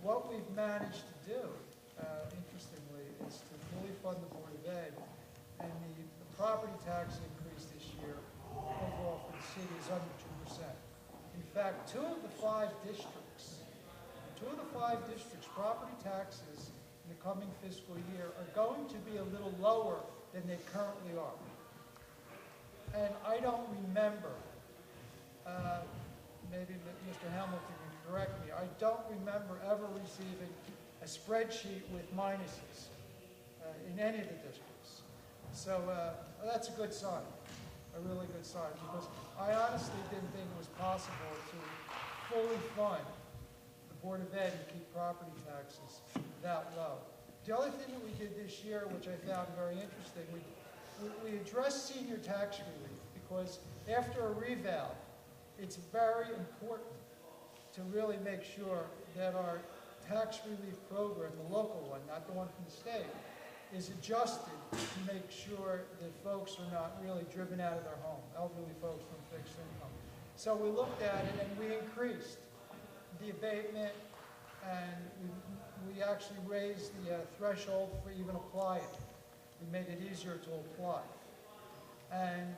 what we've managed to do, interestingly, is to fully fund the Board of Ed, and the property tax increase this year overall for the city is under 2%. In fact, two of the five districts, property taxes in the coming fiscal year are going to be a little lower than they currently are. And I don't remember, maybe Mr. Hamilton can correct me, I don't remember ever receiving a spreadsheet with minuses in any of the districts. So that's a good sign, a really good sign, because I honestly didn't think it was possible to fully fund the Board of Ed and keep property taxes that low. The other thing that we did this year, which I found very interesting, we addressed senior tax relief, because after a reval, it's very important to really make sure that our tax relief program, the local one, not the one from the state, is adjusted to make sure that folks are not really driven out of their home, elderly folks from fixed income. So we looked at it and we increased the abatement, and we actually raised the threshold for even applying. We made it easier to apply. And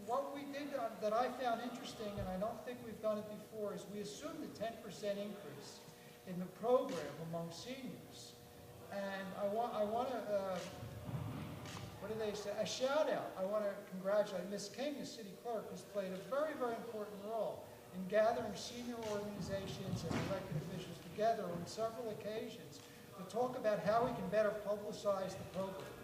what we did that I found interesting, and I don't think we've done it before, is we assumed a 10% increase in the program among seniors. And I want to, what do they say, a shout out. I want to congratulate Ms. King, the city clerk, who's played a very, very important role in gathering senior organizations and elected officials together on several occasions to talk about how we can better publicize the program.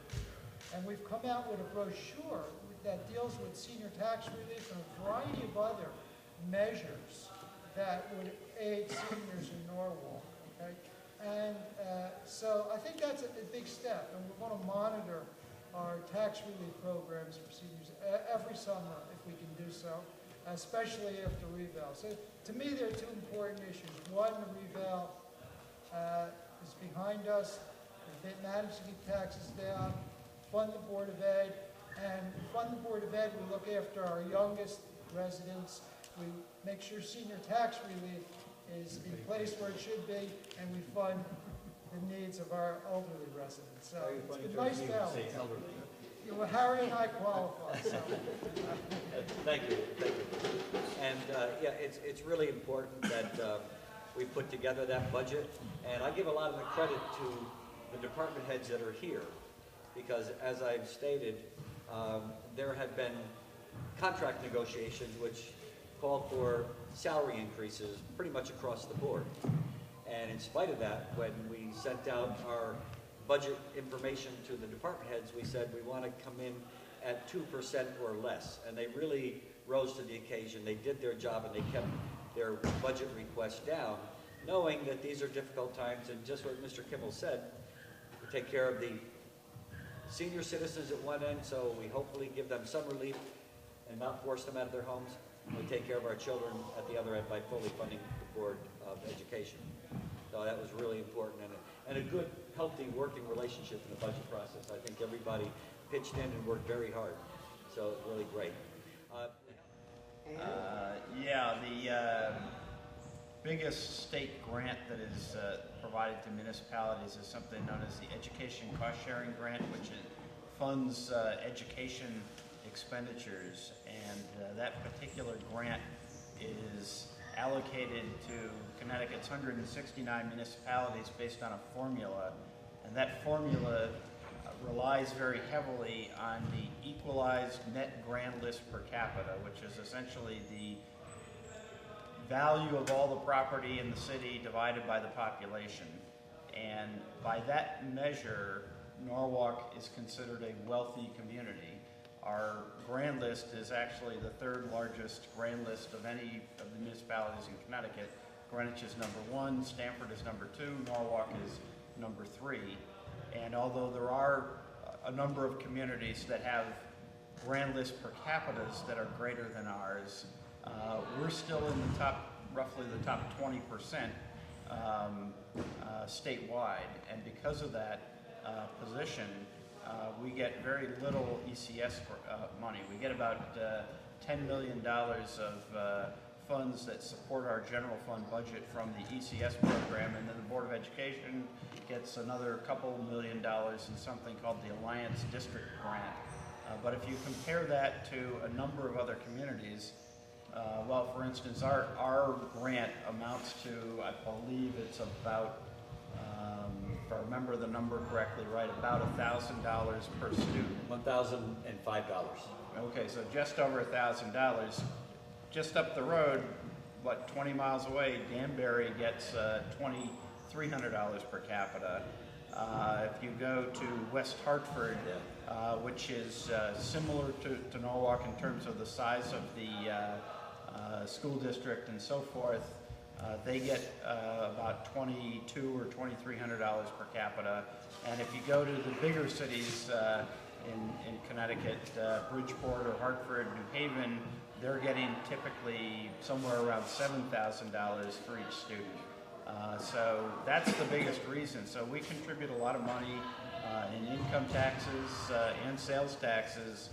And we've come out with a brochure that deals with senior tax relief and a variety of other measures that would aid seniors in Norwalk. Okay? And so I think that's a big step, and we want to monitor our tax relief programs for seniors every summer if we can do so, especially after reval. So to me, there are two important issues. One, the reval is behind us. We've managed to keep taxes down, fund the Board of Ed, and fund the Board of Ed. We look after our youngest residents. We make sure senior tax relief is in place where it should be, and we fund the needs of our elderly residents. So it's been nice balance. Well, Harry and I qualify. So. Thank you. And yeah, it's really important that we put together that budget, and I give a lot of the credit to the department heads that are here, because as I've stated, there have been contract negotiations which called for salary increases pretty much across the board. And in spite of that, when we sent out our budget information to the department heads, we said we want to come in at 2% or less. And they really rose to the occasion. They did their job and they kept their budget requests down, knowing that these are difficult times. And just what Mr. Kimmel said, we take care of the senior citizens at one end, so we hopefully give them some relief and not force them out of their homes. We take care of our children at the other end by fully funding the Board of Education. So that was really important, and a good, healthy working relationship in the budget process. I think everybody pitched in and worked very hard. So it's really great. Yeah, the biggest state grant that is provided to municipalities is something known as the Education Cost Sharing Grant, which funds education expenditures, and that particular grant is allocated to Connecticut's 169 municipalities based on a formula, and that formula relies very heavily on the equalized net grand list per capita, which is essentially the value of all the property in the city divided by the population. And by that measure, Norwalk is considered a wealthy community. Our grand list is actually the third largest grand list of any of the municipalities in Connecticut. Greenwich is number 1, Stamford is number 2, Norwalk is number 3. And although there are a number of communities that have grand list per capitas that are greater than ours, we're still in the top, roughly the top 20% statewide. And because of that position, we get very little ECS money. We get about $10 million of funds that support our general fund budget from the ECS program, and then the Board of Education gets another couple $1 million in something called the Alliance District Grant. But if you compare that to a number of other communities, well, for instance, our grant amounts to, I believe it's about, if I remember the number correctly, right, about $1,000 per student. $1,005. Okay, so just over $1,000. Just up the road, what, 20 miles away, Danbury gets $2,300 per capita. If you go to West Hartford, which is similar to Norwalk in terms of the size of the school district and so forth, they get about $2,200 or $2,300 per capita. And if you go to the bigger cities in Connecticut, Bridgeport or Hartford, New Haven, they're getting typically somewhere around $7,000 for each student. So that's the biggest reason. So we contribute a lot of money in income taxes and sales taxes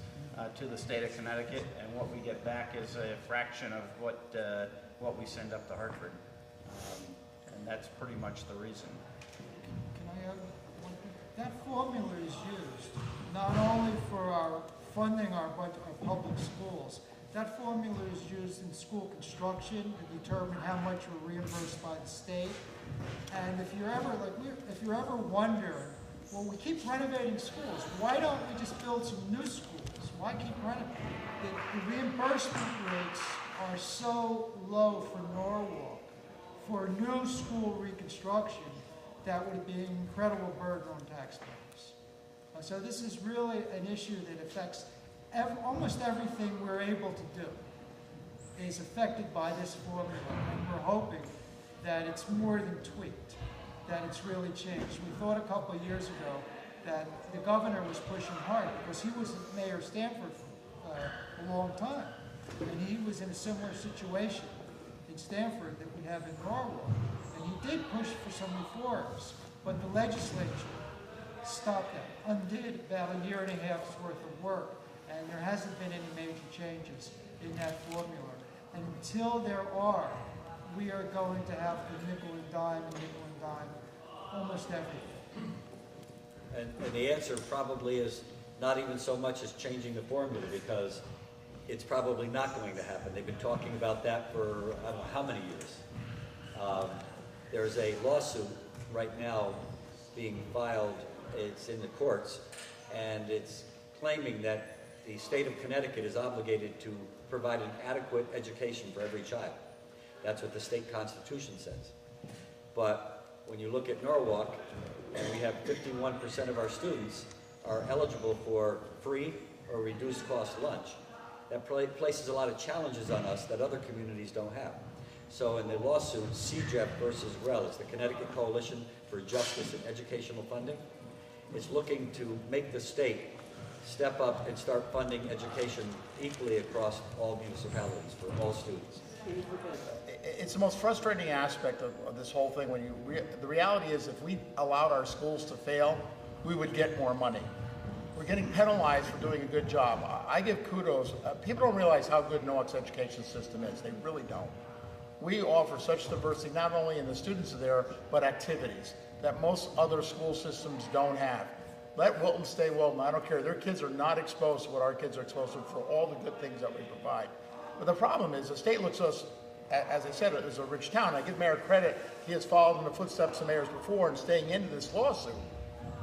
to the state of Connecticut, and what we get back is a fraction of what we send up to Hartford. And that's pretty much the reason. Can I add one thing? That formula is used not only for our funding our public schools. That formula is used in school construction to determine how much we're reimbursed by the state. And if you're ever wondering, well, we keep renovating schools. Why don't we just build some new schools? Why keep renovating? The reimbursement rates are so low for Norwalk for new school reconstruction that would be an incredible burden on taxpayers. So this is really an issue that affects almost everything we're able to do is affected by this formula, and we're hoping that it's more than tweaked, that it's really changed. We thought a couple of years ago that the governor was pushing hard because he was Mayor of Stamford for a long time, and he was in a similar situation in Stamford that we have in Norwalk, and he did push for some reforms, but the legislature stopped that, undid about a year and a half's worth of work, and there hasn't been any major changes in that formula. And until there are, we are going to have to nickel and dime almost everything. And the answer probably is not even so much as changing the formula, because it's probably not going to happen. They've been talking about that for I don't know how many years. There's a lawsuit right now being filed. It's in the courts, and it's claiming that the state of Connecticut is obligated to provide an adequate education for every child. That's what the state constitution says. But when you look at Norwalk, and we have 51% of our students are eligible for free or reduced cost lunch, that places a lot of challenges on us that other communities don't have. So in the lawsuit, CJEF versus REL, it's the Connecticut Coalition for Justice in Educational Funding, is looking to make the state step up and start funding education equally across all municipalities for all students. It's the most frustrating aspect of this whole thing. When the reality is, if we allowed our schools to fail, we would get more money. We're getting penalized for doing a good job. I give kudos. People don't realize how good Norwalk's education system is. They really don't. We offer such diversity, not only in the students there, but activities that most other school systems don't have. Let Wilton stay Wilton. I don't care. Their kids are not exposed to what our kids are exposed to for all the good things that we provide. But the problem is the state looks at us, as I said, as a rich town. I give Mayor credit. He has followed in the footsteps of mayors before and staying into this lawsuit,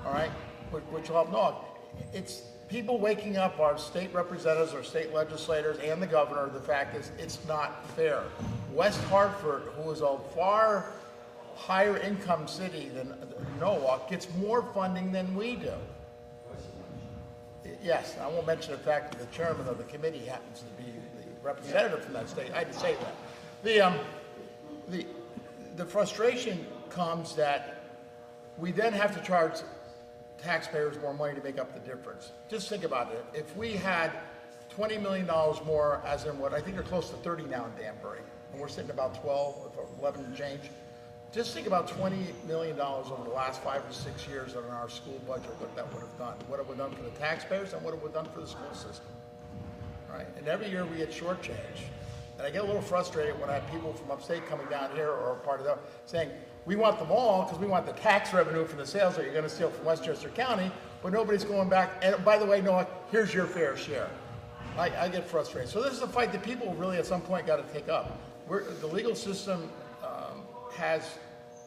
all right, which will help Norwalk. It's people waking up our state representatives, our state legislators, and the governor. The fact is, it's not fair. West Hartford, who is a far higher income city than Norwalk, gets more funding than we do. Yes, I won't mention the fact that the chairman of the committee happens to be the representative from that state. I had to say that. The frustration comes that we then have to charge taxpayers more money to make up the difference. Just think about it. If we had $20 million more, as in what I think they're close to 30 now in Danbury, and we're sitting about 12 or 11 and change. Just think about $20 million over the last 5 or 6 years on our school budget, what that would have done. What it would have done for the taxpayers and what it would have done for the school system. Right? And every year we get shortchanged. And I get a little frustrated when I have people from upstate coming down here or part of the, saying, we want them all because we want the tax revenue from the sales that you're going to steal from Westchester County, but nobody's going back. And by the way, Noah, here's your fair share. I get frustrated. So this is a fight that people really at some point got to take up. The legal system has,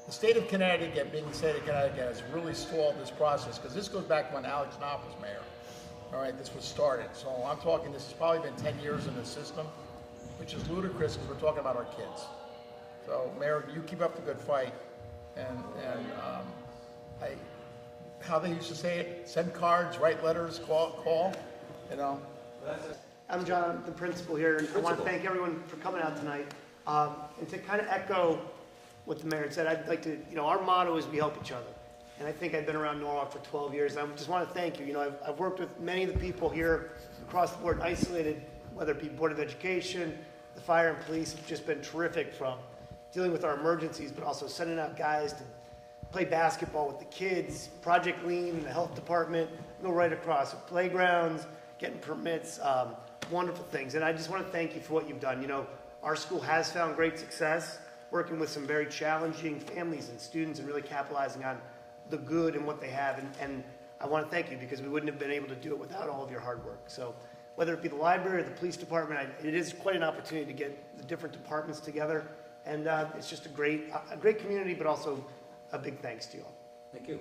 the state of Connecticut, being the state of Connecticut, has really stalled this process because this goes back when Alex Knopf was mayor. All right, this was started. So I'm talking, this has probably been 10 years in the system, which is ludicrous because we're talking about our kids. So Mayor, you keep up the good fight. And how they used to say it, send cards, write letters, call, you know. I'm John, I'm the principal here, and I want to thank everyone for coming out tonight. And to kind of echo what the mayor said, I'd like to, our motto is we help each other. And I think I've been around Norwalk for 12 years. I just want to thank you. I've worked with many of the people here across the board, isolated, whether it be Board of Education, the fire and police have just been terrific from dealing with our emergencies, but also sending out guys to play basketball with the kids, Project Lean, the health department, go right across, playgrounds, getting permits, wonderful things. And I just want to thank you for what you've done. Our school has found great success working with some very challenging families and students and really capitalizing on the good and what they have. And I want to thank you because we wouldn't have been able to do it without all of your hard work. So whether it be the library or the police department, it is quite an opportunity to get the different departments together. And it's just a great community, but also a big thanks to you all. Thank you.